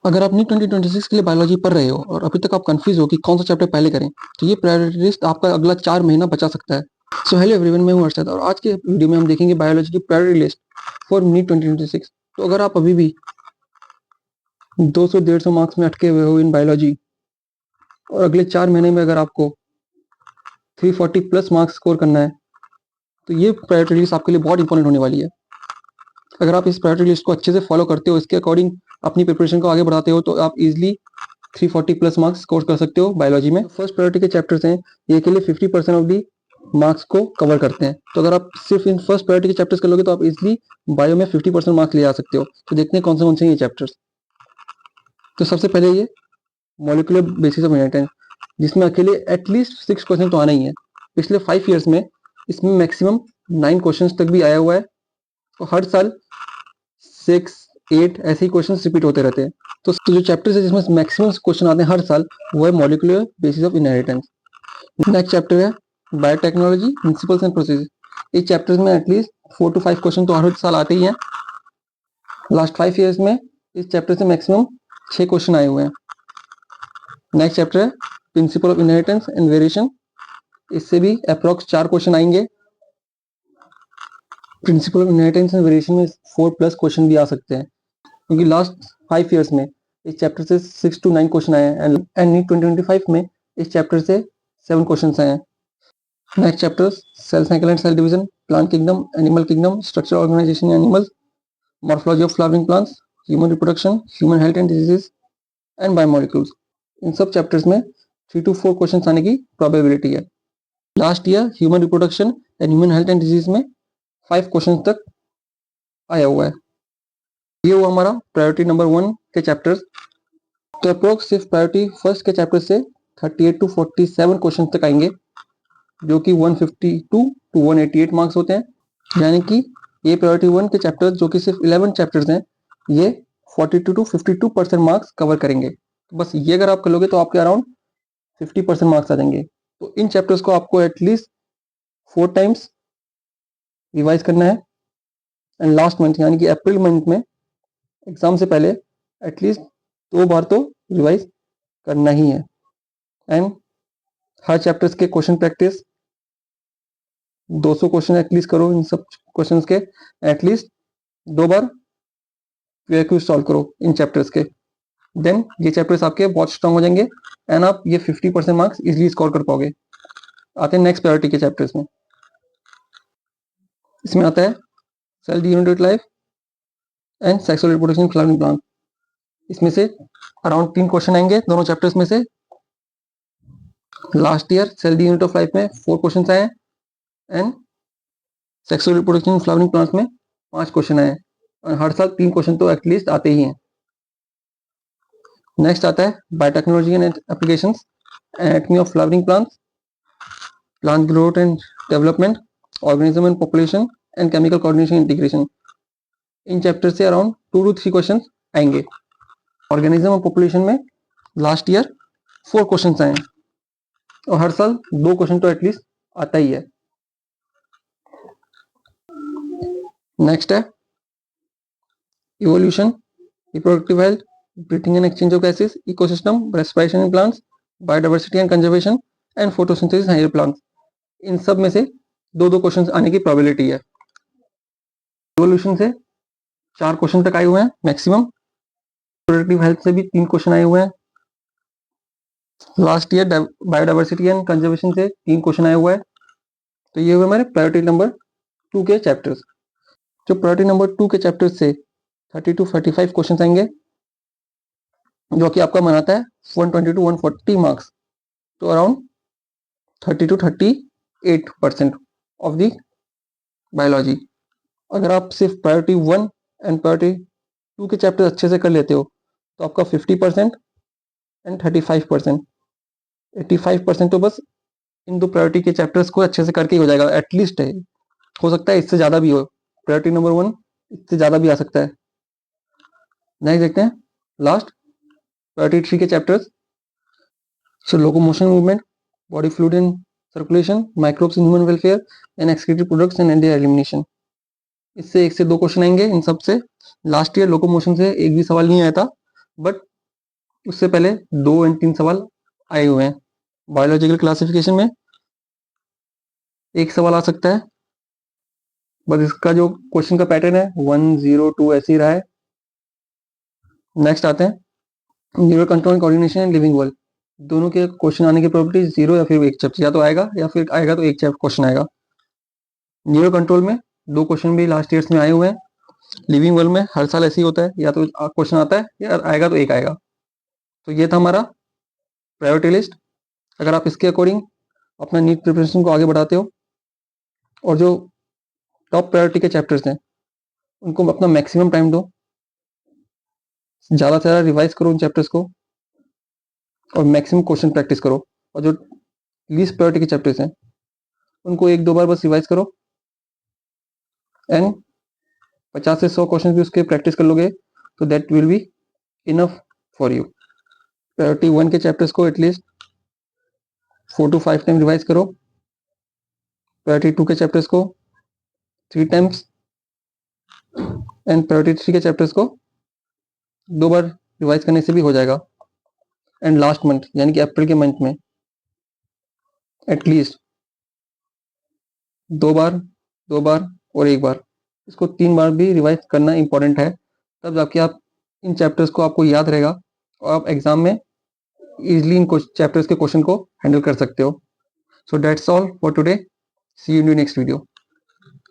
अगर आप नीट 2026 के लिए बायोलॉजी पढ़ रहे हो और अभी तक आप कंफ्यूज हो कि कौन सा चैप्टर पहले करें, तो ये प्रायोरिटी लिस्ट आपका अगला 4 महीना बचा सकता है। सो हेलो एवरीवन, मैं हूं अर्शद और आज के वीडियो में हम देखेंगे बायोलॉजी की प्रायोरिटी लिस्ट फॉर नीट 2026। तो अगर आप अभी भी 200-150 मार्क्स में अटके हुए हो इन बायोलॉजी और अगले 4 महीने में अगर आपको 340 प्लस मार्क्स स्कोर करना है, तो ये प्रायोरिटी लिस्ट आपके लिए बहुत इंपॉर्टेंट होने वाली है। अगर आप इस प्रायोरिटी लिस्ट को अच्छे से फॉलो करते हो, इसके अकॉर्डिंग अपनी प्रिपरेशन को आगे बढ़ाते हो, तो आप इजिली 340 प्लस मार्क्स स्कोर कर सकते हो बायोलॉजी में। फर्स्ट प्रायोरिटी के चैप्टर्स हैं, ये के लिए 50% ऑफ दी मार्क्स को कवर करते हैं। तो अगर आप सिर्फ इन फर्स्ट प्रायोरिटी के चैप्टर्स कर लोगे तो आप इजिली बायो में 50% मार्क्स ले आ सकते हो। तो देखते हैं कौन से ये चैप्टर्स। तो सबसे पहले ये मॉलिक्यूलर बेसिस ऑफ इनहेरिटेंस, जिसमें अकेले एटलीस्ट 6 क्वेश्चन तो आना ही है। पिछले 5 ईयर्स में इसमें मैक्सिमम 9 क्वेश्चन तक भी आया हुआ है। तो हर साल 6-8 ऐसे ही क्वेश्चन रिपीट होते रहते हैं। तो जो चैप्टर्स है जिसमें मैक्सिमम क्वेश्चन आते हैं हर साल, वो है molecular basis of inheritance. Next chapter है बायोटेक्नोलॉजी प्रिंसिपल्स एंड प्रोसेस। इस चैप्टर्स में एटलीस्ट 4 to 5 क्वेश्चन तो हर साल आते ही हैं। लास्ट 5 ईयर्स में इस चैप्टर से मैक्सिमम 6 क्वेश्चन आए हुए हैं। नेक्स्ट चैप्टर है principle of inheritance and variation. इससे भी अप्रॉक्स 4 क्वेश्चन आएंगे। Principle of inheritance and variation में 4 प्लस क्वेश्चन भी आ सकते हैं, क्योंकि लास्ट 5 ईयर्स में इस चैप्टर से 6 to 9 क्वेश्चन आए हैं एंड नीट 2025 में इस चैप्टर से 7 क्वेश्चन आए हैं। Next chapter cell cycle and cell division, plant kingdom, animal kingdom, structure organisation animals, morphology of flowering plants, human reproduction, human health and diseases and biomolecules. इन सब chapters में 3 to 4 question आने की probability है। Last year human reproduction and human health and disease में 5 question तक आया हुआ है। ये हुआ हमारा प्रायोरिटी नंबर 1 के चैप्टर्स। तो अप्रोक्स सिर्फ प्रायोरिटी फर्स्ट के चैप्टर से 38 to 47 क्वेश्चन तक आएंगे, जो कि 152 to 188 मार्क्स होते हैं। यानी कि ये प्रायोरिटी 1 के चैप्टर्स, जो कि सिर्फ 11 चैप्टर्स हैं, ये 42 to 52% मार्क्स कवर करेंगे। तो बस ये अगर आप कर लोगे तो आपके अराउंड 50% मार्क्स आ जाएंगे। तो इन चैप्टर्स को आपको एटलीस्ट 4 टाइम्स रिवाइज करना है एंड लास्ट मंथ यानी कि अप्रैल मंथ में एग्जाम से पहले एटलीस्ट 2 बार तो रिवाइज करना ही है। एंड हर चैप्टर्स के क्वेश्चन प्रैक्टिस 200 क्वेश्चन एटलीस्ट करो। इन सब क्वेश्चंस के एटलीस्ट 2 बार क्विज सॉल्व करो इन चैप्टर्स के। देन ये चैप्टर्स आपके बहुत स्ट्रांग हो जाएंगे एंड आप ये 50% मार्क्स इजीली स्कोर कर पाओगे। आते हैं नेक्स्ट प्रायोरिटी के चैप्टर्स में। इसमें आता है cell unit life and sexual reproduction flowering plant. इसमें से अराउंड 3 क्वेश्चन आएंगे दोनों चैप्टर्स में से। Last year cell unit of life में 4 क्वेश्चन आए and sexual reproduction flowering plants में 5 क्वेश्चन आए और हर साल 3 क्वेश्चन तो एटलीस्ट आते ही हैं। नेक्स्ट आता है biotechnology and applications, anatomy of flowering plants, plant growth and development, organism and population and chemical coordination integration. In chapter से अराउंड 2 to 3 क्वेश्चन आएंगे। ऑर्गेनिज्म और पॉपुलेशन में लास्ट ईयर 4 क्वेश्चन आए और हर साल 2 क्वेश्चन तो एटलीस्ट आता ही है। नेक्स्ट है evolution, reproductive health, breathing and exchange of gases, ecosystem, respiration in plants, biodiversity and conservation and photosynthesis higher plants. इन सब में से 2-2 क्वेश्चन आने की प्रोबेबिलिटी है। इवोल्यूशन से 4 क्वेश्चन तक आए हुए हैं मैक्सिमम। रिप्रोडक्टिव हेल्थ से भी 3 क्वेश्चन आए हुए हैं। Last year biodiversity and conservation से 3 क्वेश्चन आए हुए हैं। तो ये हुए हमारे प्रायोरिटी नंबर 2 के चैप्टर्स। जो प्रायोरिटी नंबर 2 के चैप्टर्स से 30 to 35 क्वेश्चन आएंगे, जो कि आपका बनाता है 120 to 140 मार्क्स। तो around 30 to 38% of the biology. अगर आप सिर्फ प्रायोरिटी 1 एंड प्रायोरिटी 2 के चैप्टर अच्छे से कर लेते हो तो आपका 50% एंड 35%, 85% तो बस इन 2 प्रायोरिटी के चैप्टर्स को अच्छे से करके ही हो जाएगा। एटलीस्ट है, हो सकता है इससे ज़्यादा भी हो। प्रायोरिटी नंबर 1 इससे ज़्यादा भी आ सकता है। नेक्स्ट देखते हैं लास्ट प्रायोरिटी 3 के chapters. So locomotion movement, body fluid and circulation, microbes in human welfare and excreted products and anti elimination. इससे 1 से 2 क्वेश्चन आएंगे इन सब से। लास्ट ईयर लोकोमोशन से एक भी सवाल नहीं आया था, बट उससे पहले 2 एंड 3 सवाल आए हुए हैं। बायोलॉजिकल क्लासिफिकेशन में एक सवाल आ सकता है, बस इसका जो क्वेश्चन का पैटर्न है 1 0 2 ऐसे ही रहा है। नेक्स्ट आते हैं neuro control coordination and living world. दोनों के क्वेश्चन आने की प्रोबेबिलिटी 0 या फिर एक चैप्टर या तो आएगा या फिर आएगा तो एक चैप्टर क्वेश्चन आएगा। न्यूरो कंट्रोल में 2 क्वेश्चन भी लास्ट ईयर्स में आए हुए हैं। लिविंग वर्ल्ड में हर साल ऐसे ही होता है, या तो क्वेश्चन आता है या आएगा तो एक आएगा। तो ये था हमारा प्रायोरिटी लिस्ट। अगर आप इसके अकॉर्डिंग अपना नीट प्रिपरेशन को आगे बढ़ाते हो और जो टॉप प्रायोरिटी के चैप्टर्स हैं उनको अपना मैक्सिमम टाइम दो, ज़्यादा से ज़्यादा रिवाइज करो उन चैप्टर्स को और मैक्सिमम क्वेश्चन प्रैक्टिस करो। और जो लीस्ट प्रायोरिटी के चैप्टर्स हैं उनको 1-2 बार बस रिवाइज करो एंड 50 से 100 क्वेश्चन भी उसके प्रैक्टिस कर लोगे तो that will be enough for you. Priority 1 के चैप्टर्स को एटलीस्ट 4 to 5 टाइम रिवाइज करो। प्रायोरिटी 2 के चैप्टर्स को 3 टाइम्स एंड प्रायोरिटी 3 के चैप्टर्स को 2 बार रिवाइज करने से भी हो जाएगा। एंड लास्ट मंथ यानी कि अप्रैल के मंथ में एटलीस्ट 2 बार, 2 बार और 1 बार, इसको 3 बार भी रिवाइज करना इंपॉर्टेंट है। तब जाके आप इन चैप्टर्स को आपको याद रहेगा और आप एग्जाम में इजीली इन चैप्टर्स के क्वेश्चन को हैंडल कर सकते हो। So that's all for today, see you in the next video.